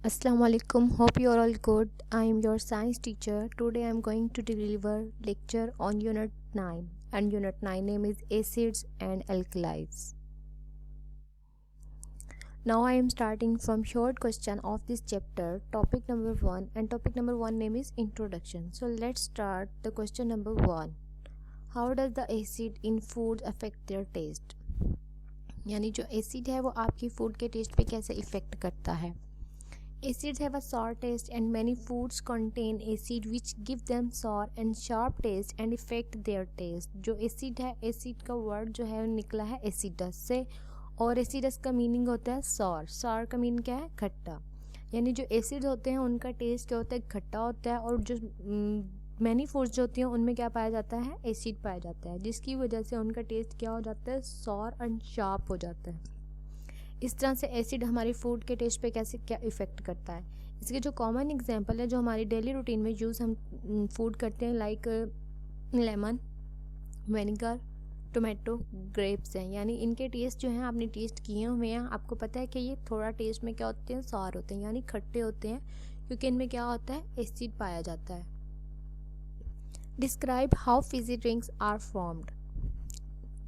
Assalamu alaikum. Hope you are all good. I am your science teacher. Today I am going to deliver lecture on unit 9 and unit 9 name is acids and alkalis. Now I am starting from short question of this chapter, topic number 1, and topic number 1 name is introduction. So let's start the question number 1. How does the acid in food affect their taste? यानी जो acid है वो आपकी food के test पे कैसे effect करता है. Acids have a sour taste and many foods contain acid which give them sour and sharp taste and affect their taste. जो एसिड है, एसिड का वर्ड जो है निकला है एसिडस से और एसिडस का मीनिंग होता है सॉर. सॉर का मीनिंग क्या है? खट्टा. यानी जो एसिड होते हैं उनका टेस्ट क्या होता है? खट्टा होता है. और जो मैनी फूड्स जो होती हैं उनमें क्या पाया जाता है? एसिड पाया जाता है, जिसकी वजह से उनका टेस्ट क्या हो जाता है? सॉर एंड शार्प हो जाता है. इस तरह से एसिड हमारी फूड के टेस्ट पे कैसे क्या इफ़ेक्ट करता है. इसके जो कॉमन एग्जांपल है जो हमारी डेली रूटीन में यूज़ हम फूड करते हैं like lemon, vinegar, tomato, grapes हैं. यानी इनके टेस्ट जो हैं आपने टेस्ट किए हुए हैं, आपको पता है कि ये थोड़ा टेस्ट में क्या होते हैं? सॉर होते हैं, यानी खट्टे होते हैं, क्योंकि इनमें क्या होता है? एसिड पाया जाता है. Describe how fizzy drinks are formed.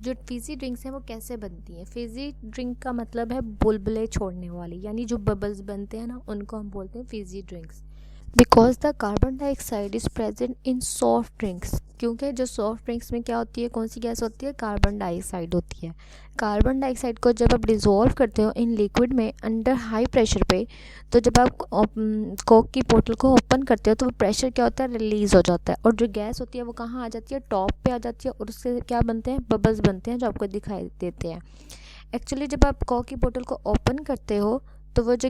जो फिजी ड्रिंक्स हैं वो कैसे बनती हैं? फिजी ड्रिंक का मतलब है बुलबुले छोड़ने वाली, यानी जो बबल्स बनते हैं ना उनको हम बोलते हैं Fiji drinks. Because the carbon dioxide is present in soft drinks. क्योंकि जो सॉफ्ट ड्रिंक्स में क्या होती है? कौन सी गैस होती है? कार्बन डाइऑक्साइड होती है. कार्बन डाइऑक्साइड को जब आप डिज़ोल्व करते हो इन लिक्विड में अंडर हाई प्रेशर पे, तो जब आप कोक की बोतल को ओपन करते हो तो वो प्रेशर क्या होता है? रिलीज़ हो जाता है. और जो गैस होती है वो कहाँ आ जाती है? टॉप पे आ जाती है. और उससे क्या बनते हैं? बबल्स बनते हैं जो आपको दिखाई देते हैं. एक्चुअली जब आप कोक की बोतल को ओपन करते हो तो वो जो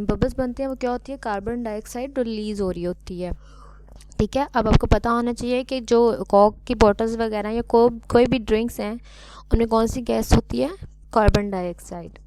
बबल्स बनते हैं वो क्या होती है? कार्बन डाइऑक्साइड रिलीज़ हो रही होती है. ठीक है. अब आपको पता होना चाहिए कि जो कोक की बॉटल्स वगैरह या कोई भी ड्रिंक्स हैं उनमें कौन सी गैस होती है? Carbon dioxide.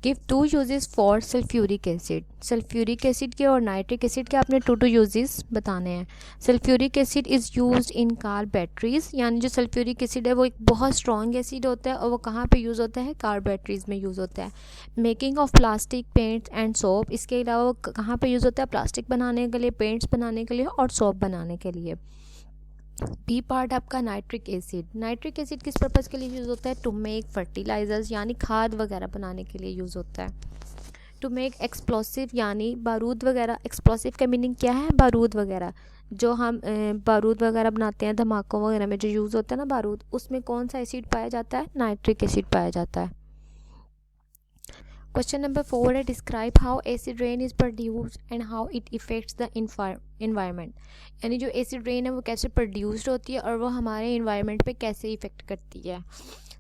Give two uses for sulphuric acid. Sulphuric acid के और नाइट्रिक एसिड के आपने टू यूजेस बताने हैं. Sulphuric acid is used in car batteries. यानी जो सल्फ्यूरिक एसिड है वो एक बहुत स्ट्रॉन्ग एसिड होता है और वो कहाँ पे यूज़ होता है? कार बैटरीज में यूज़ होता है. Making of plastic paints and soap. इसके अलावा वो कहाँ पे यूज़ होता है? प्लास्टिक बनाने के लिए, पेंट्स बनाने के लिए और सोप बनाने के लिए. बी पार्ट आपका नाइट्रिक एसिड. नाइट्रिक एसिड किस पर्पज़ के लिए यूज़ होता है? टू मेक फर्टिलाइजर्स, यानी खाद वगैरह बनाने के लिए यूज़ होता है. टू मेक एक्सप्लोसिव, यानी बारूद वगैरह. एक्सप्लोसिव का मीनिंग क्या है? बारूद वगैरह. जो हम बारूद वगैरह बनाते हैं, धमाकों वगैरह में जो यूज़ होता है ना बारूद, उसमें कौन सा एसिड पाया जाता है? नाइट्रिक एसिड पाया जाता है. क्वेश्चन नंबर 4 है describe how acid rain is produced and how it effects the environment. यानी जो एसिड रेन है वो कैसे प्रोड्यूस्ड होती है और वो हमारे इन्वायरमेंट पे कैसे इफ़ेक्ट करती है.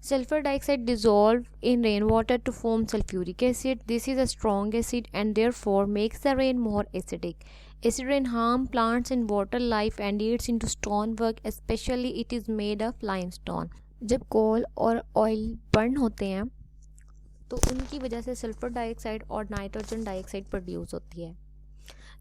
Sulphur dioxide dissolve in rain water to form sulphuric acid. This is a strong acid and therefore makes the rain more acidic. Acid rain harm plants and water life and eats into stone work, specially it is made of limestone. जब coal और oil burn होते हैं तो उनकी वजह से sulphur dioxide और nitrogen dioxide produce होती है.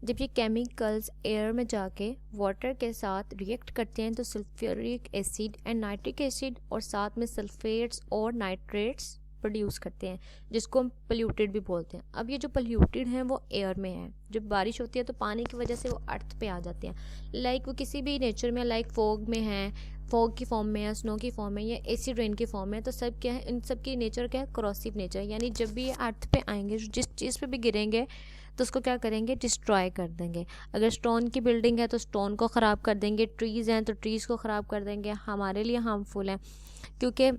जब ये केमिकल्स एयर में जाके वाटर के साथ रिएक्ट करते हैं तो sulphuric acid and nitric acid और साथ में सल्फेट्स और नाइट्रेट्स प्रोड्यूस करते हैं, जिसको हम पोल्यूटेड भी बोलते हैं. अब ये जो पोल्यूटेड हैं वो एयर में है. जब बारिश होती है तो पानी की वजह से वो अर्थ पे आ जाते हैं. लाइक वो किसी भी नेचर में, लाइक फॉग में है, फॉग की फॉर्म में या स्नो की फॉर्म में या एसिड रेन की फॉर्म में, तो सब क्या है? इन सब की नेचर क्या है? क्रॉसिव नेचर. यानी जब भी ये अर्थ पे आएंगे, जिस चीज़ पे भी गिरेंगे तो उसको क्या करेंगे? डिस्ट्रॉय कर देंगे. अगर स्टोन की बिल्डिंग है तो स्टोन को ख़राब कर देंगे. ट्रीज़ हैं तो ट्रीज़ को ख़राब कर देंगे. हमारे लिए हार्मफुल है क्योंकि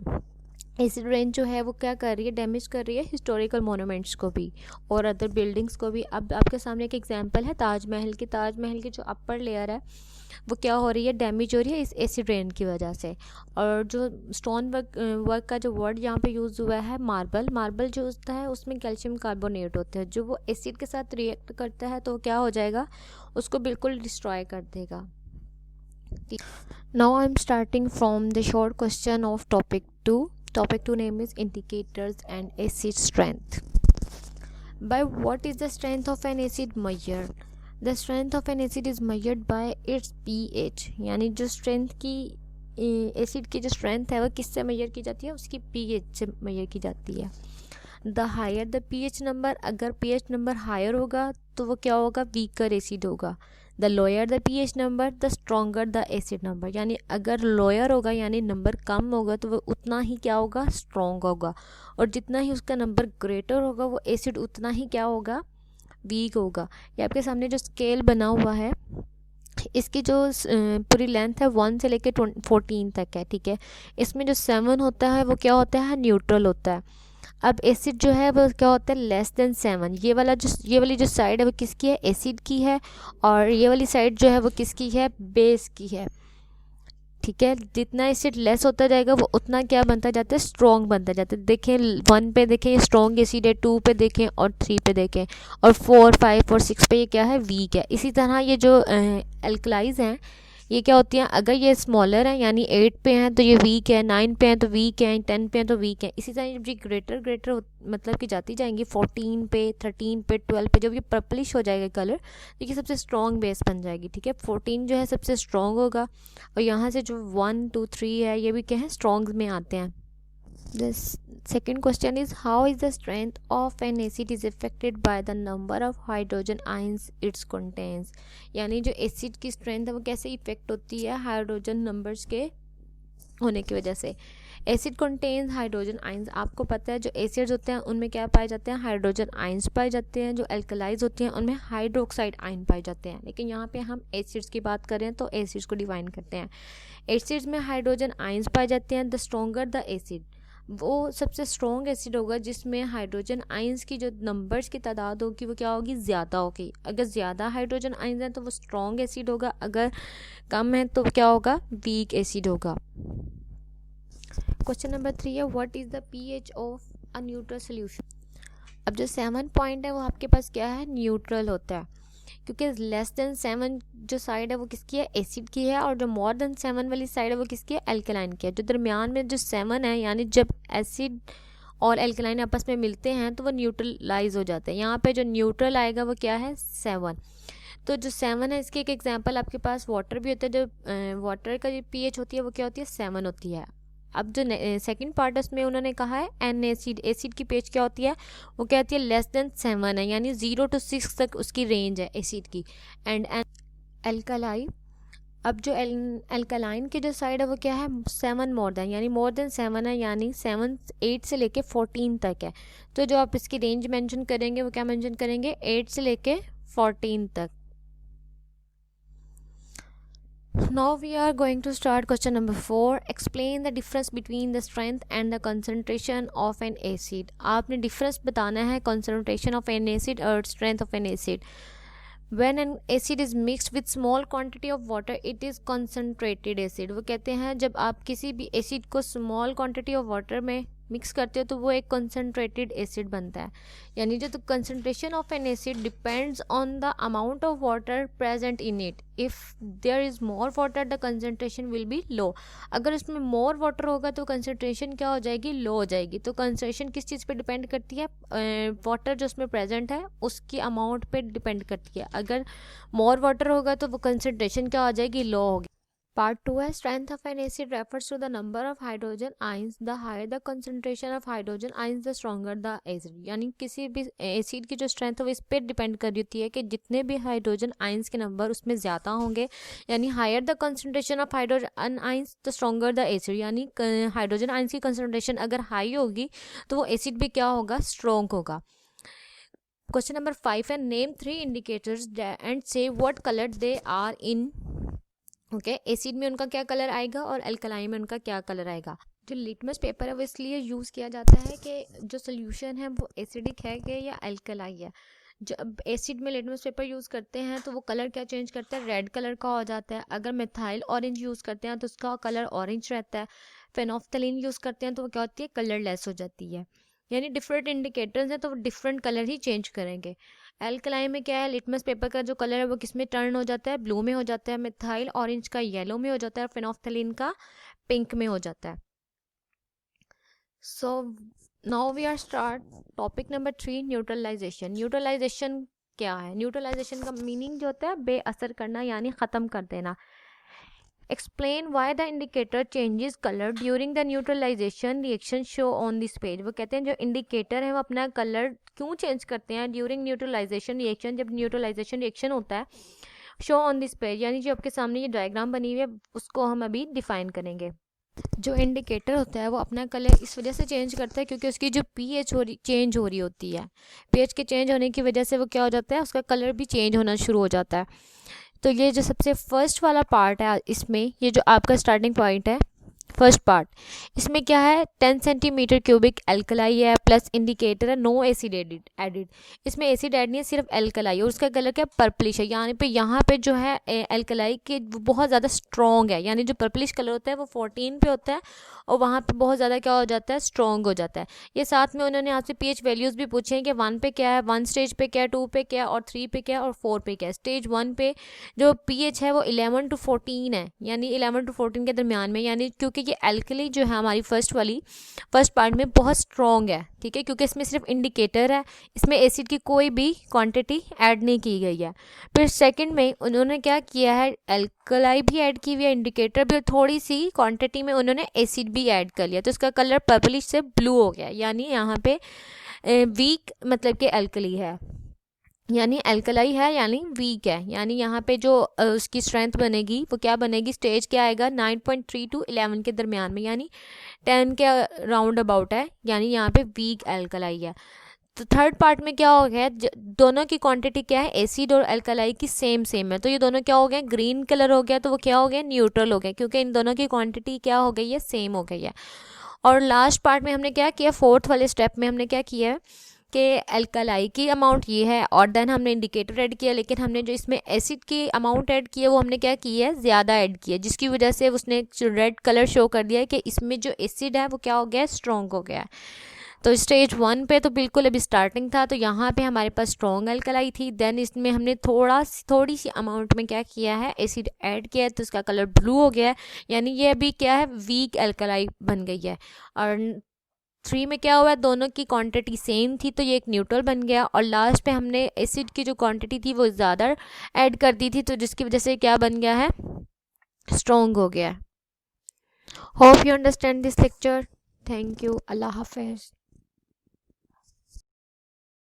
एसिड रेन जो है वो क्या कर रही है? डैमेज कर रही है हिस्टोरिकल मोनूमेंट्स को भी और अदर बिल्डिंग्स को भी. अब आपके सामने एक एग्जांपल है ताजमहल की. ताजमहल की जो अपर लेयर है वो क्या हो रही है? डैमेज हो रही है इस एसिड रेन की वजह से. और जो स्टोन वर्क का जो वर्ड यहाँ पे यूज़ हुआ है मार्बल. मार्बल जो होता है उसमें कैल्शियम कार्बोनेट होता है, जो वो एसिड के साथ रिएक्ट करता है तो क्या हो जाएगा? उसको बिल्कुल डिस्ट्रॉय कर देगा. Now I am starting from the short question of topic 2. Topic 2 name is indicators and acid strength. By what is the strength of an acid measured? The strength of an acid is measured by its pH. यानी जो strength की acid की जो strength है वो किससे major की जाती है? उसकी pH से मेजर की जाती है. The higher the pH number, अगर pH नंबर हायर होगा तो वो क्या होगा, वीकर एसिड होगा। The lower the pH number the stronger the acid number, यानी अगर लोअर होगा यानी नंबर कम होगा तो वो उतना ही क्या होगा, स्ट्रॉन्ग होगा, और जितना ही उसका नंबर ग्रेटर होगा वो एसिड उतना ही क्या होगा, वीक होगा। ये आपके सामने जो स्केल बना हुआ है इसकी जो पूरी लेंथ है 1 से लेके 14 तक है, ठीक है। इसमें जो 7 होता है वो क्या होता है, न्यूट्रल होता है। अब एसिड जो है वो क्या होता है, लेस देन 7। ये वाली जो साइड है वो किसकी है, एसिड की है, और ये वाली साइड जो है वो किसकी है, बेस की है, ठीक है। जितना एसिड लेस होता जाएगा वो उतना क्या बनता जाता है, स्ट्रॉन्ग बनता जाता है। देखें 1 पे देखें ये स्ट्रॉन्ग एसिड है, 2 पे देखें और 3 पे देखें, और 4, 5 और 6 पे ये क्या है, वीक है। इसी तरह ये जो एल्कलाइज हैं ये क्या होती हैं, अगर ये स्मॉलर है यानी 8 पे हैं तो ये वीक है, 9 पे हैं तो वीक है, 10 पे हैं तो वीक है। इसी तरह जब ये ग्रेटर मतलब कि जाती जाएंगी 14 पे, 13 पे, 12 पे, जब ये पर्पलिश हो जाएगा कलर तो ये सबसे स्ट्रॉन्ग बेस बन जाएगी, ठीक है। 14 जो है सबसे स्ट्रॉन्ग होगा, और यहाँ से जो 1, 2, 3 है ये भी क्या है, स्ट्रॉन्ग में आते हैं। The second question is how is the strength of an acid is affected by the number of hydrogen ions it contains, यानी जो एसिड की स्ट्रेंथ है वो कैसे इफेक्ट होती है हाइड्रोजन नंबर्स के होने की वजह से। एसिड कंटेन्स हाइड्रोजन आइंस, आपको पता है जो एसिड्स होते हैं उनमें क्या पाए जाते हैं, हाइड्रोजन आइंस पाए जाते हैं। जो एल्कलाइज होती हैं उनमें हाइड्रोक्साइड आयन पाए जाते हैं। लेकिन यहाँ पे हम एसिड्स की बात करें तो एसिड्स को डिफाइन करते हैं। एसिड्स में हाइड्रोजन आइंस पाए जाते हैं। द स्ट्रोंगर द एसिड, वो सबसे स्ट्रॉन्ग एसिड होगा जिसमें हाइड्रोजन आइंस की जो नंबर्स की तादाद होगी वो क्या होगी, ज़्यादा होगी। अगर ज़्यादा हाइड्रोजन आइंस हैं तो वो स्ट्रॉन्ग एसिड होगा, अगर कम है तो क्या होगा, वीक एसिड होगा। क्वेश्चन नंबर 3 है what is the pH of a neutral solution. अब जो 7 पॉइंट है वो आपके पास क्या है, न्यूट्रल होता है, क्योंकि लेस देन 7 जो साइड है वो किसकी है, एसिड की है, और जो मोर देन 7 वाली साइड है वो किसकी है, एल्कलाइन की है। जो दरमियान में जो 7 है यानी जब एसिड और एल्कलाइन आपस में मिलते हैं तो वो न्यूट्रलाइज हो जाते हैं। यहाँ पे जो न्यूट्रल आएगा वो क्या है, 7। तो जो 7 है इसकी एक एग्जांपल आपके पास वाटर भी होता है। जो वाटर का जो pH होती है वो क्या होती है, 7 होती है। अब जो सेकंड पार्ट उसमें उन्होंने कहा है एन एसिड, एसिड की pH क्या होती है, वो कहती है लेस देन 7 है, यानी 0 to 6 तक उसकी रेंज है एसिड की। एंड एल्कलाई, अब जो एल्कलाइन की जो साइड है वो क्या है, 7 मोर देन, यानी मोर देन 7 है, यानी 8 से लेके 14 तक है। तो जो आप इसकी रेंज मेंशन करेंगे वो क्या मेंशन करेंगे, 8 से लेके 14 तक। Now we are going to start question number 4. Explain the difference between the strength and the concentration of an acid. आपने difference बताना है concentration of an acid और strength of an acid. When an acid is mixed with small quantity of water, it is concentrated acid. वो कहते हैं जब आप किसी भी एसिड को small quantity of water में मिक्स करते हो तो वो एक कंसनट्रेटेड एसिड बनता है। यानी जो concentration of an acid depends on the amount of water present in it. If there is more water the concentration will be low. अगर उसमें मोर वाटर होगा तो कंसनट्रेशन क्या हो जाएगी, लो हो जाएगी। तो कंसनट्रेशन किस चीज़ पे डिपेंड करती है, वाटर जो उसमें प्रेजेंट है उसकी अमाउंट पे डिपेंड करती है। अगर मोर वाटर होगा तो वो कंसनट्रेशन क्या हो जाएगी, लो होगी। Part 2 है strength of an acid refers to the number of hydrogen ions. The higher the concentration of hydrogen ions, the stronger the acid. यानी किसी भी एसिड की जो स्ट्रेंथ है वो इस पर डिपेंड कर रही होती है कि जितने भी हाइड्रोजन आइंस के नंबर उसमें ज़्यादा होंगे, यानी higher the concentration of hydrogen ions the stronger the acid. यानी हाइड्रोजन आइंस की कंसनट्रेशन अगर हाई होगी तो वो एसिड भी क्या होगा, स्ट्रॉन्ग होगा। क्वेश्चन नंबर 5 है name 3 indicators and say what colour they are in. Okay, acid में उनका क्या कलर आएगा और एल्कलाइन में उनका क्या कलर आएगा। जो लिटमस पेपर है वो इसलिए यूज़ किया जाता है कि जो सोल्यूशन है वो एसिडिक है कि या एल्कलाई है। जब एसिड में लिटमस पेपर यूज़ करते हैं तो वो कलर क्या चेंज करता है, रेड कलर का हो जाता है। अगर मिथाइल ऑरेंज यूज़ करते हैं तो उसका कलर ऑरेंज रहता है। फेनोफ्थलीन यूज़ करते हैं तो वो क्या होती है, कलरलेस हो जाती है। यानी डिफरेंट इंडिकेटर्स हैं तो वो डिफरेंट कलर ही चेंज करेंगे। एल्कलाइन में क्या है, लिटमस पेपर का जो कलर है वो किस में टर्न हो जाता है, ब्लू में हो जाता है। मिथाइल ऑरेंज का येलो में हो जाता है। फेनोफ्थलीन का पिंक में हो जाता है। So now we are start topic number 3 neutralisation. Neutralisation क्या है, न्यूट्रलाइजेशन का मीनिंग जो होता है बेअसर करना यानी ख़त्म कर देना। Explain why the indicator changes colour during the neutralisation reaction show on this page. वो कहते हैं जो इंडिकेटर है वो अपना कलर क्यों चेंज करते हैं ड्यूरिंग न्यूट्रलाइजेशन रिएक्शन, जब न्यूट्रलाइजेशन रिएक्शन होता है, शो ऑन दिस पेज, यानी जो आपके सामने ये डायग्राम बनी हुई है उसको हम अभी डिफाइन करेंगे। जो इंडिकेटर होता है वो अपना कलर इस वजह से चेंज करता है क्योंकि उसकी जो पीएच चेंज हो रही होती है, पीएच के चेंज होने की वजह से वो क्या हो जाता है, उसका कलर भी चेंज होना शुरू हो जाता है। तो ये जो सबसे फर्स्ट वाला पार्ट है इसमें, ये जो आपका स्टार्टिंग पॉइंट है फर्स्ट पार्ट, इसमें क्या है 10 सेंटीमीटर क्यूबिक एल्कलाई है प्लस इंडिकेटर है, नो एसिड एडिड। इसमें एसिड ऐड नहीं है, सिर्फ एल्कलाई, और उसका कलर क्या पर्पलिश है। यहाँ पे जो है एल्कलाई के वो बहुत ज़्यादा स्ट्रॉन्ग है, यानी जो पर्पलिश कलर होता है वो 14 पे होता है और वहाँ पे बहुत ज़्यादा क्या हो जाता है, स्ट्रॉन्ग हो जाता है। ये साथ में उन्होंने आपसे पीएच वैल्यूज़ भी पूछे हैं कि 1 पे क्या है, 1 स्टेज पे क्या है, 2 पे क्या है और 3 पे क्या है और 4 पे क्या है। स्टेज 1 पे जो पीएच है वो 11 to 14 है, यानी 11 to 14 के दरमियान में, यानी क्योंकि ये एल्कली जो है हमारी फर्स्ट पार्ट में बहुत स्ट्रॉन्ग है, ठीक है, क्योंकि इसमें सिर्फ इंडिकेटर है, इसमें एसिड की कोई भी क्वांटिटी ऐड नहीं की गई है। फिर सेकंड में उन्होंने क्या किया है, एल्कलाई भी ऐड की हुई है, इंडिकेटर भी, थोड़ी सी क्वांटिटी में उन्होंने एसिड भी ऐड कर लिया, तो इसका कलर पर्पलिश से ब्लू हो गया, यानी यहाँ पे वीक मतलब कि एल्कली है, यानी एल्कलाई है यानी वीक है, यानी यहाँ पे जो उसकी स्ट्रेंथ बनेगी वो क्या बनेगी, स्टेज क्या आएगा 9.3 to 11 के दरमियान में, यानी 10 के राउंड अबाउट है, यानी यहाँ पे वीक एल्कलाई है। तो थर्ड पार्ट में क्या हो गया, दोनों की क्वांटिटी क्या है, एसिड और एल्कलाई की सेम है, तो ये दोनों क्या हो गए, ग्रीन कलर हो गया, तो वो क्या हो गया, न्यूट्रल हो गया, क्योंकि इन दोनों की क्वांटिटी क्या हो गई है, सेम हो गई है। और लास्ट पार्ट में हमने क्या किया, फोर्थ वाले स्टेप में हमने क्या किया है कि एल्कलाई की अमाउंट ये है और देन हमने इंडिकेटर ऐड किया, लेकिन हमने जो इसमें एसिड की अमाउंट ऐड की है वो हमने क्या की है, ज़्यादा ऐड की है, जिसकी वजह से उसने रेड कलर शो कर दिया है कि इसमें जो एसिड है वो क्या हो गया, स्ट्रॉन्ग हो गया है। तो स्टेज 1 पे तो बिल्कुल अभी स्टार्टिंग था, तो यहाँ पे हमारे पास स्ट्रॉन्ग एल्कलाई थी, देन इसमें हमने थोड़ी सी अमाउंट में क्या किया है, एसिड ऐड किया है, तो इसका कलर ब्लू हो गया है, यानी ये अभी क्या है, वीक एल्कलाई बन गई है। और 3 में क्या हुआ है, दोनों की क्वांटिटी सेम थी, तो ये एक न्यूट्रल बन गया, और लास्ट पे हमने एसिड की जो क्वांटिटी थी वो ज़्यादा ऐड कर दी थी, तो जिसकी वजह से क्या बन गया है, स्ट्रॉन्ग हो गया है। Hope you understand this lecture. Thank you. अल्लाह हाफिज़।